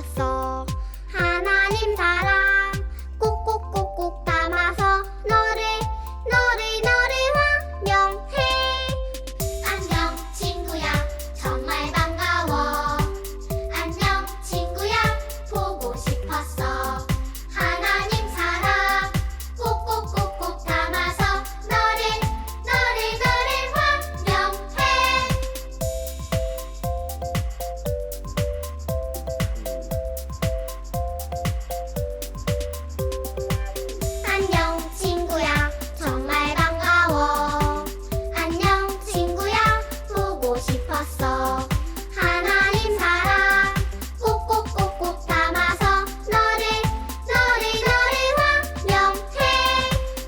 싶었어. 하나님 사랑 꼭꼭꼭꼭 담아서 너를 환영해. 안녕 친구야, 정말 반가워. 안녕 친구야, 보고 싶었어. 하나님 사랑 꼭꼭꼭꼭 담아서 너를 환영해. 안녕 친구야, 정말 반가워. 안녕 친구야, 보고 싶었어. 하나님 사랑 꼭꼭꼭꼭 담아서 너를 환영해.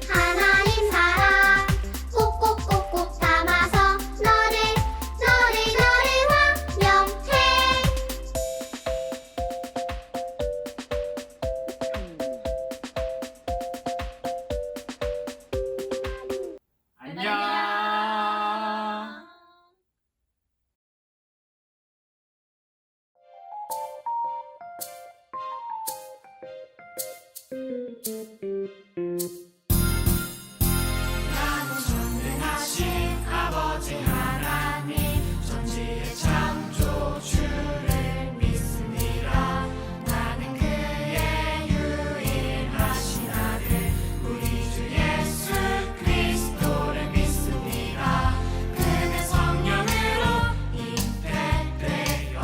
하나님 사랑 꼭꼭꼭꼭 담아서 너를 환영해. 안녕. 나는 전능하신 아버지 하나님, 천지의 창조주를 믿습니다. 나는 그의 유일하신 아들 우리 주 예수 그리스도를 믿습니다. 그는 성령으로 잉태되어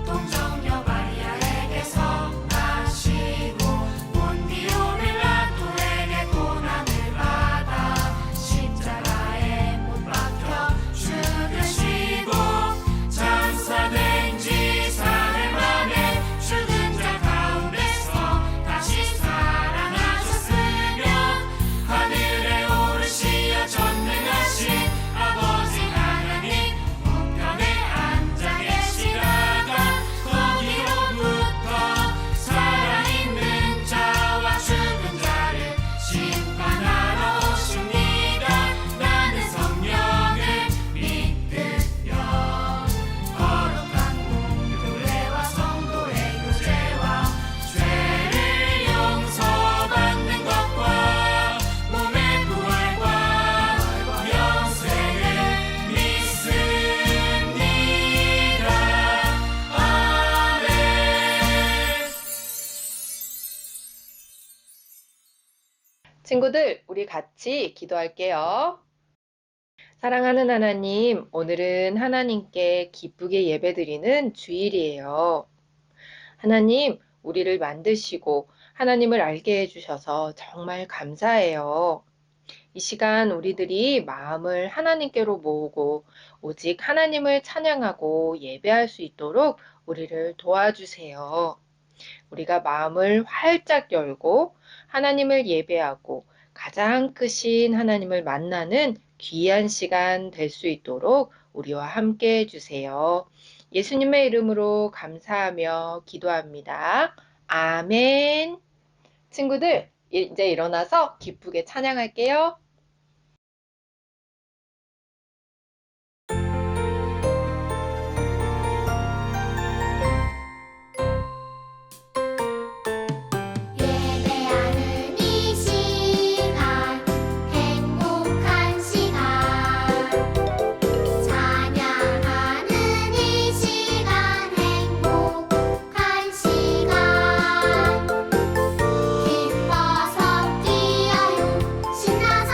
동정녀 마리아에게서 나시고 본디오 빌라토에게 고난을 받아 십자가에 못 박혀 죽으시고 장사된 지 사흘 만에 죽은 자 가운데서 다시 살아나셨으며 하늘에 오르시어 전능하신 아버지 하나님 우편에 앉아 계시다가 거기로부터 살아있는 자와 죽은 자를 심판하러 오십니다. 나는 성령을 믿으며 거룩한 공교회와 성도의 교제와 죄를 용서받는 것과 몸의 부활과 영생을 믿습니다. 아멘. 친구들, 우리 같이 기도할게요. 사랑하는 하나님, 오늘은 하나님께 기쁘게 예배드리는 주일이에요. 하나님, 우리를 만드시고 하나님을 알게 해주셔서 정말 감사해요. 이 시간 우리들이 마음을 하나님께로 모으고 오직 하나님을 찬양하고 예배할 수 있도록 우리를 도와주세요. 우리가 마음을 활짝 열고 하나님을 예배하고 가장 크신 하나님을 만나는 귀한 시간 될 수 있도록 우리와 함께 해주세요. 예수님의 이름으로 감사하며 기도합니다. 아멘. 친구들, 이제 일어나서 기쁘게 찬양할게요. 예배하는 이 시간 행복한 시간, 찬양하는 이 시간 행복한 시간, 기뻐서 뛰어요 신나서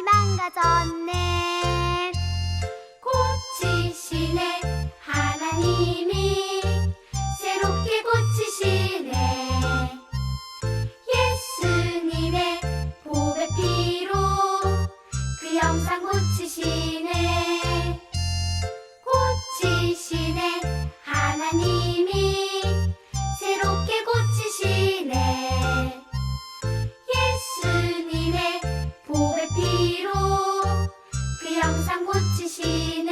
많이 망가졌네. 고치시네 하나님이 새롭게 고치시네. 예수님의 보배 피로 그 영상 고치시네. 고치시네 하나님이 새롭게 고치시네. 예수님의 보배 피로 그 영상 고치시네.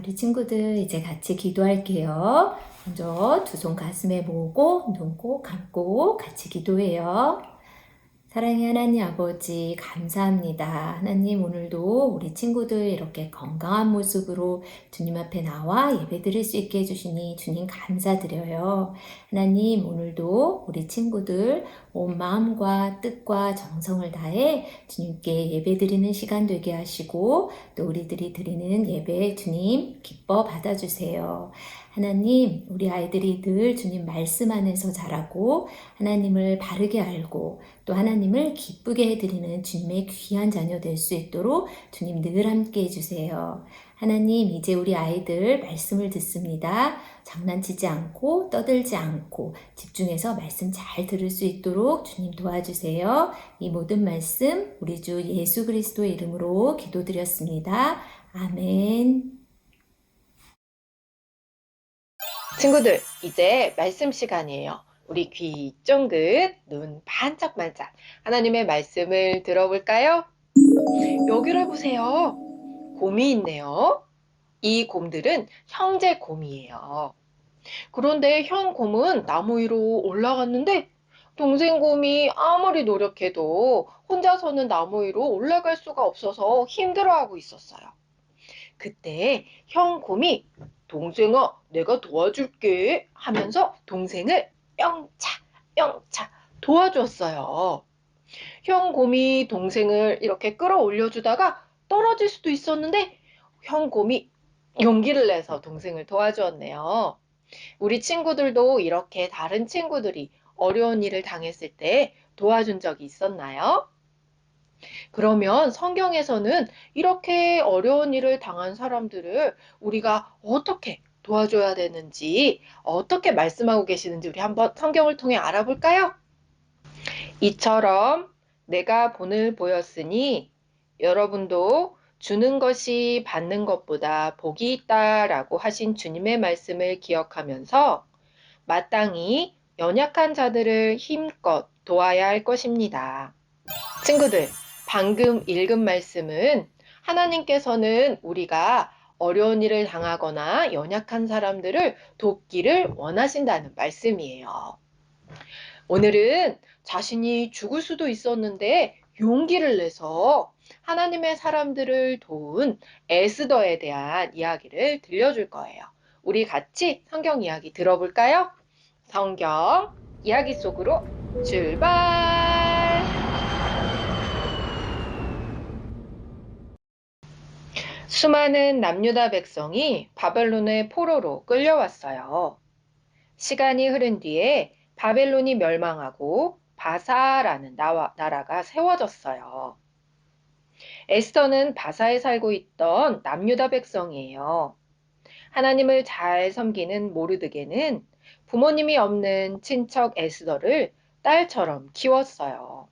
우리 친구들 이제 같이 기도할게요. 먼저 두 손 가슴에 모으고 눈 꼭 감고 같이 기도해요. 사랑의 하나님 아버지 감사합니다. 하나님 오늘도 우리 친구들 이렇게 건강한 모습으로 주님 앞에 나와 예배드릴 수 있게 해주시니 주님 감사드려요. 하나님 오늘도 우리 친구들 온 마음과 뜻과 정성을 다해 주님께 예배드리는 시간 되게 하시고 또 우리들이 드리는 예배 주님 기뻐 받아주세요. 하나님 우리 아이들이 늘 주님 말씀 안에서 자라고 하나님을 바르게 알고 또 하나님을 기쁘게 해드리는 주님의 귀한 자녀 될 수 있도록 주님 늘 함께 해주세요. 하나님 이제 우리 아이들 말씀을 듣습니다. 장난치지 않고 떠들지 않고 집중해서 말씀 잘 들을 수 있도록 주님 도와주세요. 이 모든 말씀 우리 주 예수 그리스도의 이름으로 기도드렸습니다. 아멘. 친구들, 이제 말씀 시간이에요. 우리 귀 쫑긋, 눈 반짝반짝 하나님의 말씀을 들어볼까요? 여기를 보세요. 곰이 있네요. 이 곰들은 형제 곰이에요. 그런데 형 곰은 나무 위로 올라갔는데 동생 곰이 아무리 노력해도 혼자서는 나무 위로 올라갈 수가 없어서 힘들어하고 있었어요. 그때 형 곰이 동생아, 내가 도와줄게 하면서 동생을 영차, 영차 도와줬어요. 형 곰이 동생을 이렇게 끌어올려주다가 떨어질 수도 있었는데 형 곰이 용기를 내서 동생을 도와주었네요. 우리 친구들도 이렇게 다른 친구들이 어려운 일을 당했을 때 도와준 적이 있었나요? 그러면 성경에서는 이렇게 어려운 일을 당한 사람들을 우리가 어떻게 도와줘야 되는지, 어떻게 말씀하고 계시는지 우리 한번 성경을 통해 알아볼까요? 이처럼 내가 본을 보였으니 여러분도 주는 것이 받는 것보다 복이 있다라고 하신 주님의 말씀을 기억하면서 마땅히 연약한 자들을 힘껏 도와야 할 것입니다. 친구들, 방금 읽은 말씀은 하나님께서는 우리가 어려운 일을 당하거나 연약한 사람들을 돕기를 원하신다는 말씀이에요. 오늘은 자신이 죽을 수도 있었는데 용기를 내서 하나님의 사람들을 도운 에스더에 대한 이야기를 들려줄 거예요. 우리 같이 성경 이야기 들어볼까요? 성경 이야기 속으로 출발! 수많은 남유다 백성이 바벨론의 포로로 끌려왔어요. 시간이 흐른 뒤에 바벨론이 멸망하고 바사라는 나라가 세워졌어요. 에스더는 바사에 살고 있던 남유다 백성이에요. 하나님을 잘 섬기는 모르드게는 부모님이 없는 친척 에스더를 딸처럼 키웠어요.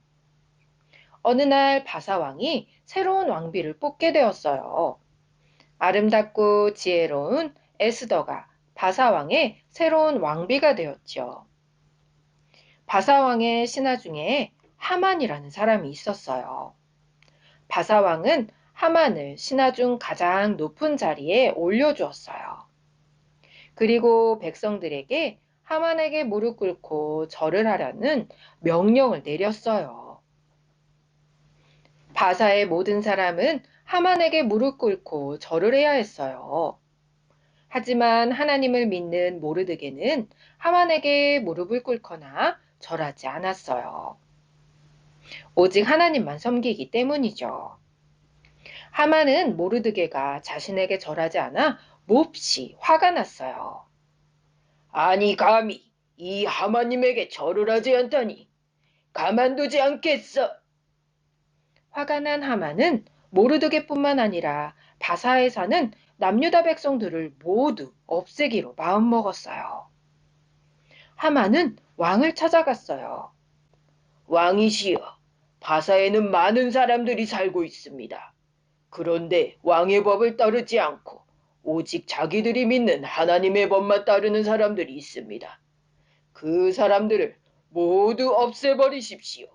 어느 날 바사 왕이 새로운 왕비를 뽑게 되었어요. 아름답고 지혜로운 에스더가 바사 왕의 새로운 왕비가 되었죠. 바사 왕의 신하 중에 하만이라는 사람이 있었어요. 바사 왕은 하만을 신하 중 가장 높은 자리에 올려주었어요. 그리고 백성들에게 하만에게 무릎 꿇고 절을 하라는 명령을 내렸어요. 바사의 모든 사람은 하만에게 무릎 꿇고 절을 해야 했어요. 하지만 하나님을 믿는 모르드게는 하만에게 무릎을 꿇거나 절하지 않았어요. 오직 하나님만 섬기기 때문이죠. 하만은 모르드게가 자신에게 절하지 않아 몹시 화가 났어요. 아니 감히 이 하마님에게 절을 하지 않다니 가만두지 않겠어. 화가 난 하만은 모르드게뿐만 아니라 바사에 사는 남유다 백성들을 모두 없애기로 마음먹었어요. 하만은 왕을 찾아갔어요. 왕이시여, 바사에는 많은 사람들이 살고 있습니다. 그런데 왕의 법을 따르지 않고 오직 자기들이 믿는 하나님의 법만 따르는 사람들이 있습니다. 그 사람들을 모두 없애버리십시오.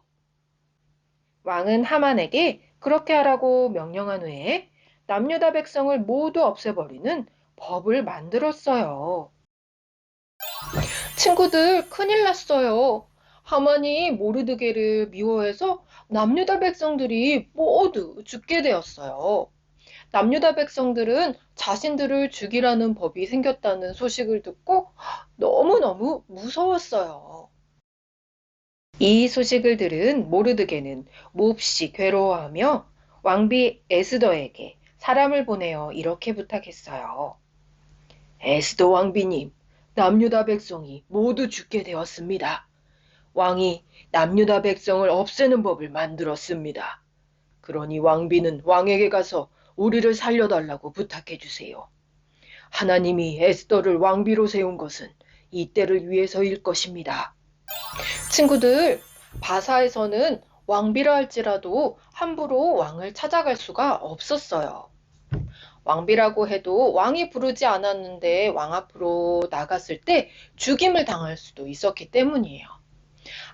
왕은 하만에게 그렇게 하라고 명령한 후에 남유다 백성을 모두 없애버리는 법을 만들었어요. 친구들, 큰일 났어요. 하만이 모르드게를 미워해서 남유다 백성들이 모두 죽게 되었어요. 남유다 백성들은 자신들을 죽이라는 법이 생겼다는 소식을 듣고 너무너무 무서웠어요. 이 소식을 들은 모르드게는 몹시 괴로워하며 왕비 에스더에게 사람을 보내어 이렇게 부탁했어요. 에스더 왕비님, 남유다 백성이 모두 죽게 되었습니다. 왕이 남유다 백성을 없애는 법을 만들었습니다. 그러니 왕비는 왕에게 가서 우리를 살려달라고 부탁해 주세요. 하나님이 에스더를 왕비로 세운 것은 이 때를 위해서일 것입니다. 친구들, 바사에서는 왕비라 할지라도 함부로 왕을 찾아갈 수가 없었어요. 왕비라고 해도 왕이 부르지 않았는데 왕 앞으로 나갔을 때 죽임을 당할 수도 있었기 때문이에요.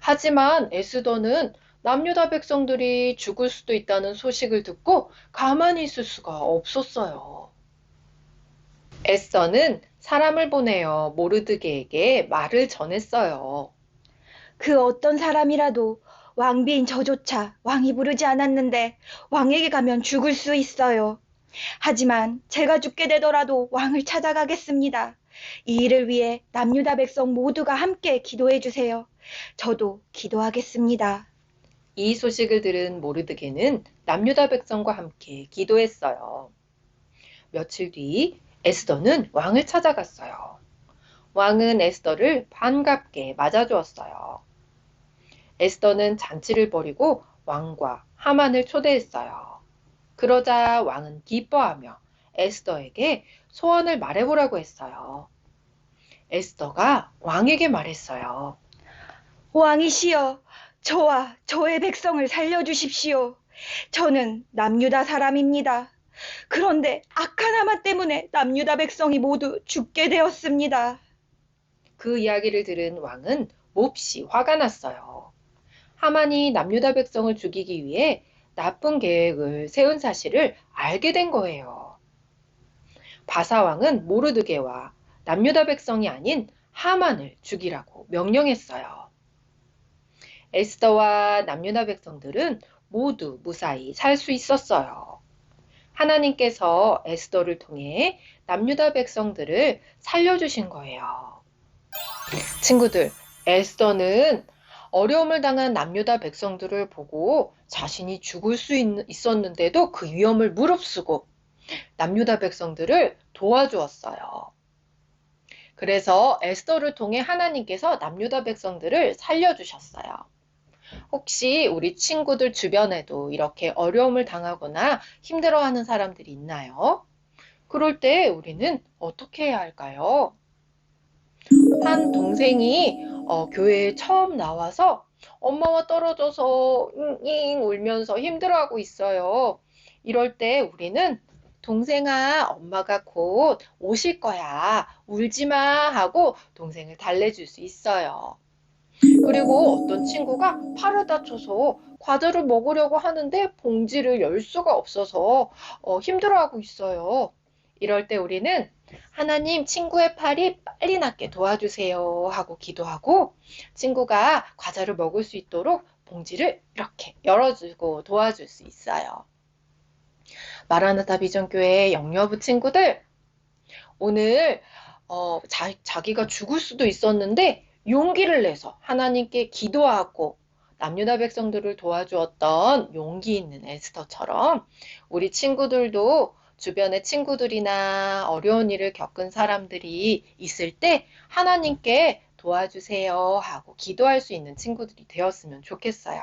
하지만 에스더는 남유다 백성들이 죽을 수도 있다는 소식을 듣고 가만히 있을 수가 없었어요. 에스더는 사람을 보내어 모르드게에게 말을 전했어요. 그 어떤 사람이라도 왕비인 저조차 왕이 부르지 않았는데 왕에게 가면 죽을 수 있어요. 하지만 제가 죽게 되더라도 왕을 찾아가겠습니다. 이 일을 위해 남유다 백성 모두가 함께 기도해 주세요. 저도 기도하겠습니다. 이 소식을 들은 모르드게는 남유다 백성과 함께 기도했어요. 며칠 뒤 에스더는 왕을 찾아갔어요. 왕은 에스더를 반갑게 맞아주었어요. 에스더는 잔치를 벌이고 왕과 하만을 초대했어요. 그러자 왕은 기뻐하며 에스더에게 소원을 말해보라고 했어요. 에스더가 왕에게 말했어요. 왕이시여, 저와 저의 백성을 살려주십시오. 저는 남유다 사람입니다. 그런데 악한 하만 때문에 남유다 백성이 모두 죽게 되었습니다. 그 이야기를 들은 왕은 몹시 화가 났어요. 하만이 남유다 백성을 죽이기 위해 나쁜 계획을 세운 사실을 알게 된 거예요. 바사 왕은 모르드게와 남유다 백성이 아닌 하만을 죽이라고 명령했어요. 에스더와 남유다 백성들은 모두 무사히 살 수 있었어요. 하나님께서 에스더를 통해 남유다 백성들을 살려주신 거예요. 친구들, 에스더는 어려움을 당한 남유다 백성들을 보고 자신이 죽을 수 있었는데도 그 위험을 무릅쓰고 남유다 백성들을 도와주었어요. 그래서 에스더를 통해 하나님께서 남유다 백성들을 살려주셨어요. 혹시 우리 친구들 주변에도 이렇게 어려움을 당하거나 힘들어하는 사람들이 있나요? 그럴 때 우리는 어떻게 해야 할까요? 한 동생이 교회에 처음 나와서 엄마와 떨어져서 잉잉 울면서 힘들어하고 있어요. 이럴 때 우리는 동생아, 엄마가 곧 오실 거야. 울지 마 하고 동생을 달래줄 수 있어요. 그리고 어떤 친구가 팔을 다쳐서 과자를 먹으려고 하는데 봉지를 열 수가 없어서 힘들어하고 있어요. 이럴 때 우리는 하나님, 친구의 팔이 빨리 낫게 도와주세요 하고 기도하고 친구가 과자를 먹을 수 있도록 봉지를 이렇게 열어주고 도와줄 수 있어요. 마라나타 비전교회 영여부 친구들, 오늘 자기가 죽을 수도 있었는데 용기를 내서 하나님께 기도하고 남유다 백성들을 도와주었던 용기 있는 에스더처럼 우리 친구들도 주변의 친구들이나 어려운 일을 겪은 사람들이 있을 때 하나님께 도와주세요 하고 기도할 수 있는 친구들이 되었으면 좋겠어요.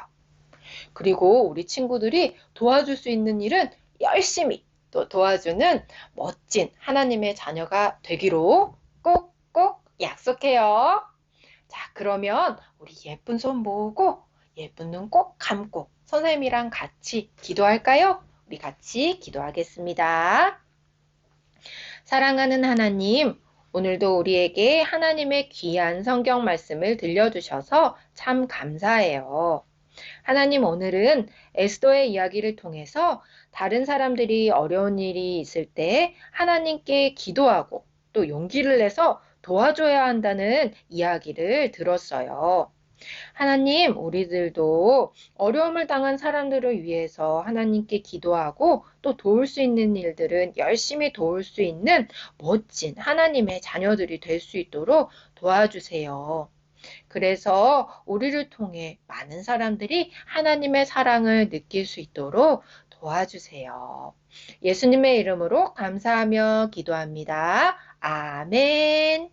그리고 우리 친구들이 도와줄 수 있는 일은 열심히 또 도와주는 멋진 하나님의 자녀가 되기로 꼭꼭 약속해요. 자, 그러면 우리 예쁜 손 모으고 예쁜 눈 꼭 감고 선생님이랑 같이 기도할까요? 우리 같이 기도하겠습니다. 사랑하는 하나님, 오늘도 우리에게 하나님의 귀한 성경 말씀을 들려주셔서 참 감사해요. 하나님, 오늘은 에스더의 이야기를 통해서 다른 사람들이 어려운 일이 있을 때 하나님께 기도하고 또 용기를 내서 도와줘야 한다는 이야기를 들었어요. 하나님, 우리들도 어려움을 당한 사람들을 위해서 하나님께 기도하고 또 도울 수 있는 일들은 열심히 도울 수 있는 멋진 하나님의 자녀들이 될 수 있도록 도와주세요. 그래서 우리를 통해 많은 사람들이 하나님의 사랑을 느낄 수 있도록 도와주세요. 예수님의 이름으로 감사하며 기도합니다. 아멘.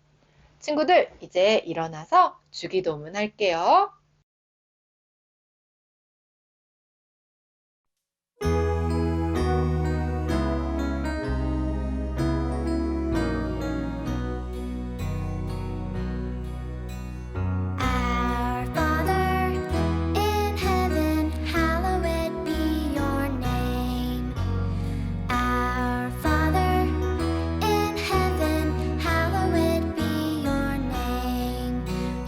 친구들, 이제 일어나서 주기도문 할게요. Our Father in heaven, hallowed be your name. Our Father in heaven, hallowed be your name.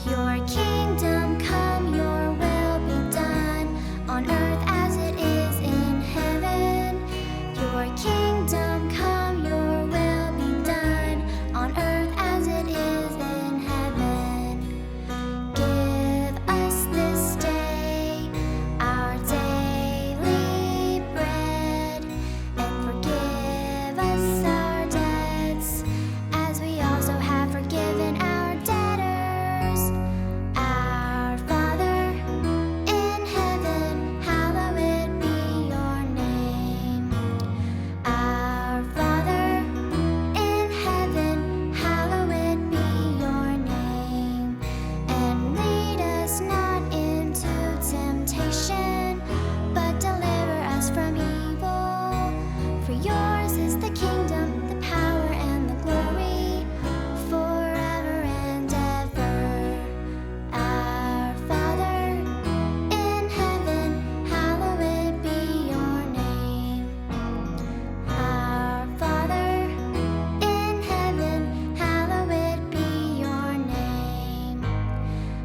Your kingdom come, your will be done on earth as it is in heaven. Your kingdom come, your will be done on earth as it is in heaven. Give us this day our daily bread, and forgive us our debts, as we also have forgiven our debtors. Our Father in heaven, hallowed be your name. Our Father in heaven, hallowed be your name. And lead us not into temptation, but deliver us from evil. For yours is the kingdom, the power, and the glory, forever and ever. Our Father in heaven, hallowed be your name. Our Father in heaven, hallowed be your name.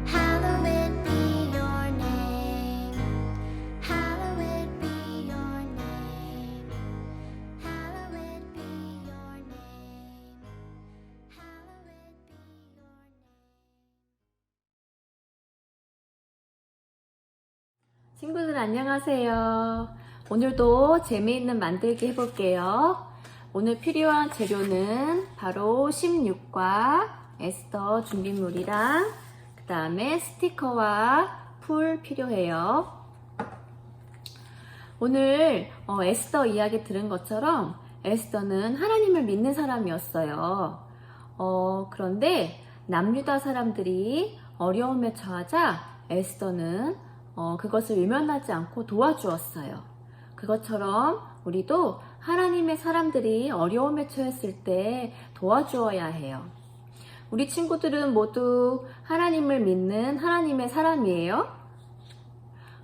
Hallowed be your name. Hallowed be your name. Hallowed be your name. Hallowed be your name. 친구들 안녕하세요. 오늘도 재미있는 만들기 해볼게요. 오늘 필요한 재료는 바로 16과 에스더 준비물이랑 그 다음에 스티커와 풀 필요해요. 오늘 에스더 이야기 들은 것처럼 에스더는 하나님을 믿는 사람이었어요. 그런데 남유다 사람들이 어려움에 처하자 에스더는 그것을 외면하지 않고 도와주었어요. 그것처럼 우리도 하나님의 사람들이 어려움에 처했을 때 도와주어야 해요. 우리 친구들은 모두 하나님을 믿는 하나님의 사람이에요.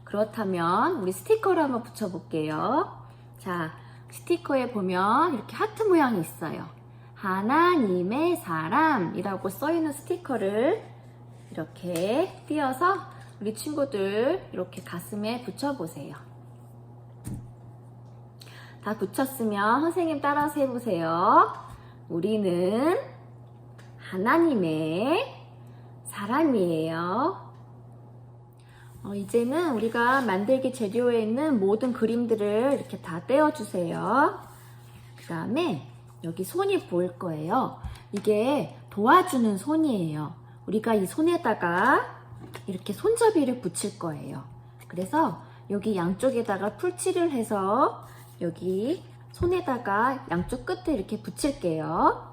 그렇다면 우리 스티커를 한번 붙여볼게요. 자, 스티커에 보면 이렇게 하트 모양이 있어요. 하나님의 사람이라고 써있는 스티커를 이렇게 띄어서 우리 친구들 이렇게 가슴에 붙여보세요. 다 붙였으면 선생님 따라서 해보세요. 우리는 하나님의 사람이에요. 이제는 우리가 만들기 재료에 있는 모든 그림들을 이렇게 다 떼어주세요. 그 다음에 여기 손이 보일 거예요. 이게 도와주는 손이에요. 우리가 이 손에다가 이렇게 손잡이를 붙일 거예요. 그래서 여기 양쪽에다가 풀칠을 해서 여기 손에다가 양쪽 끝에 이렇게 붙일게요.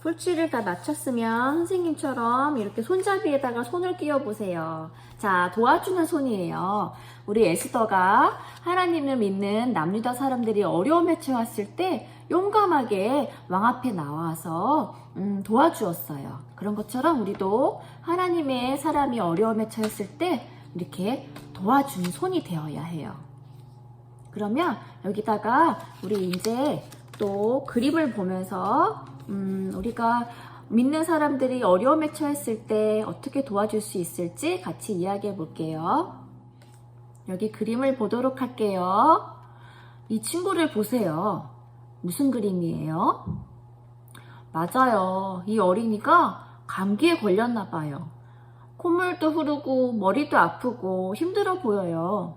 풀칠을 다 마쳤으면 선생님처럼 이렇게 손잡이에다가 손을 끼워 보세요. 자, 도와주는 손이에요. 우리 에스더가 하나님을 믿는 남유다 사람들이 어려움에 처했을 때 용감하게 왕 앞에 나와서 도와주었어요. 그런 것처럼 우리도 하나님의 사람이 어려움에 처했을 때 이렇게 도와주는 손이 되어야 해요. 그러면 여기다가 우리 이제 또 그림을 보면서 우리가 믿는 사람들이 어려움에 처했을 때 어떻게 도와줄 수 있을지 같이 이야기해 볼게요. 여기 그림을 보도록 할게요. 이 친구를 보세요. 무슨 그림이에요? 맞아요. 이 어린이가 감기에 걸렸나 봐요. 콧물도 흐르고 머리도 아프고 힘들어 보여요.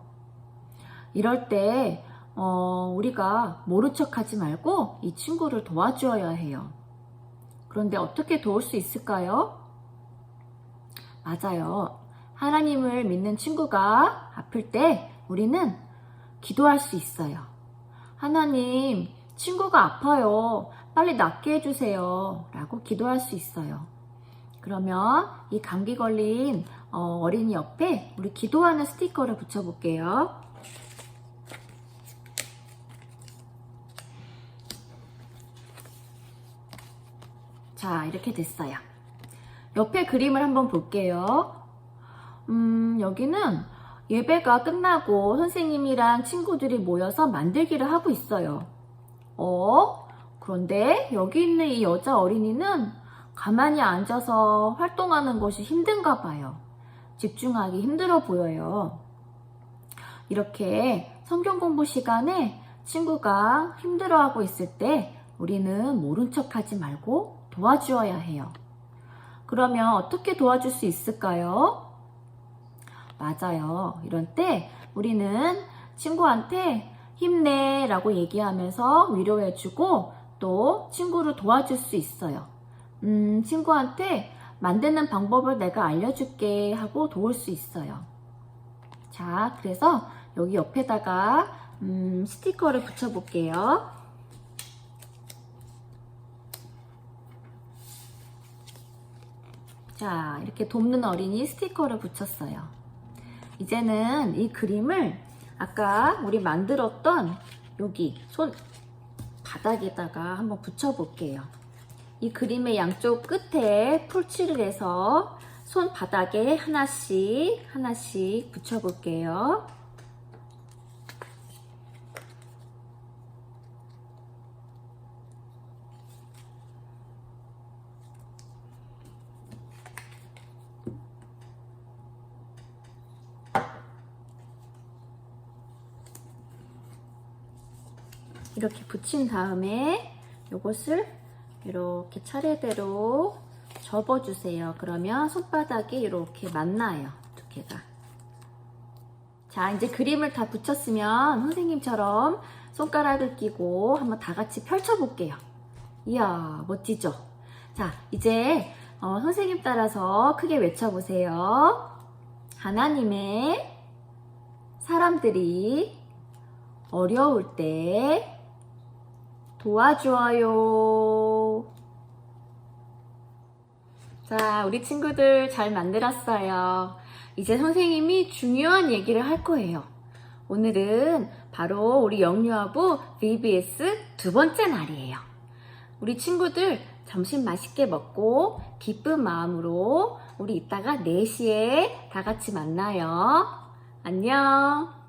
이럴 때 우리가 모른 척하지 말고 이 친구를 도와주어야 해요. 그런데 어떻게 도울 수 있을까요? 맞아요. 하나님을 믿는 친구가 아플 때 우리는 기도할 수 있어요. 하나님, 친구가 아파요. 빨리 낫게 해주세요. 라고 기도할 수 있어요. 그러면 이 감기 걸린 어린이 옆에 우리 기도하는 스티커를 붙여볼게요. 자, 이렇게 됐어요. 옆에 그림을 한번 볼게요. 여기는 예배가 끝나고 선생님이랑 친구들이 모여서 만들기를 하고 있어요. 그런데 여기 있는 이 여자 어린이는 가만히 앉아서 활동하는 것이 힘든가 봐요. 집중하기 힘들어 보여요. 이렇게 성경 공부 시간에 친구가 힘들어하고 있을 때 우리는 모른 척하지 말고 도와주어야 해요. 그러면 어떻게 도와줄 수 있을까요? 맞아요. 이런 때 우리는 친구한테 힘내 라고 얘기하면서 위로해주고 또 친구를 도와줄 수 있어요. 친구한테 만드는 방법을 내가 알려줄게 하고 도울 수 있어요. 자, 그래서 여기 옆에다가 스티커를 붙여볼게요. 자, 이렇게 돕는 어린이 스티커를 붙였어요. 이제는 이 그림을 아까 우리 만들었던 여기 손 바닥에다가 한번 붙여볼게요. 이 그림의 양쪽 끝에 풀칠을 해서 손 바닥에 하나씩 붙여볼게요. 이렇게 붙인 다음에 이것을 이렇게 차례대로 접어주세요. 그러면 손바닥이 이렇게 만나요. 두 개가. 자, 이제 그림을 다 붙였으면 선생님처럼 손가락을 끼고 한번 다 같이 펼쳐볼게요. 이야, 멋지죠? 자, 이제 선생님 따라서 크게 외쳐보세요. 하나님의 사람들이 어려울 때 도와줘요. 자, 우리 친구들 잘 만들었어요. 이제 선생님이 중요한 얘기를 할 거예요. 오늘은 바로 우리 영유아부 VBS 두 번째 날이에요. 우리 친구들 점심 맛있게 먹고 기쁜 마음으로 우리 이따가 4시에 다 같이 만나요. 안녕.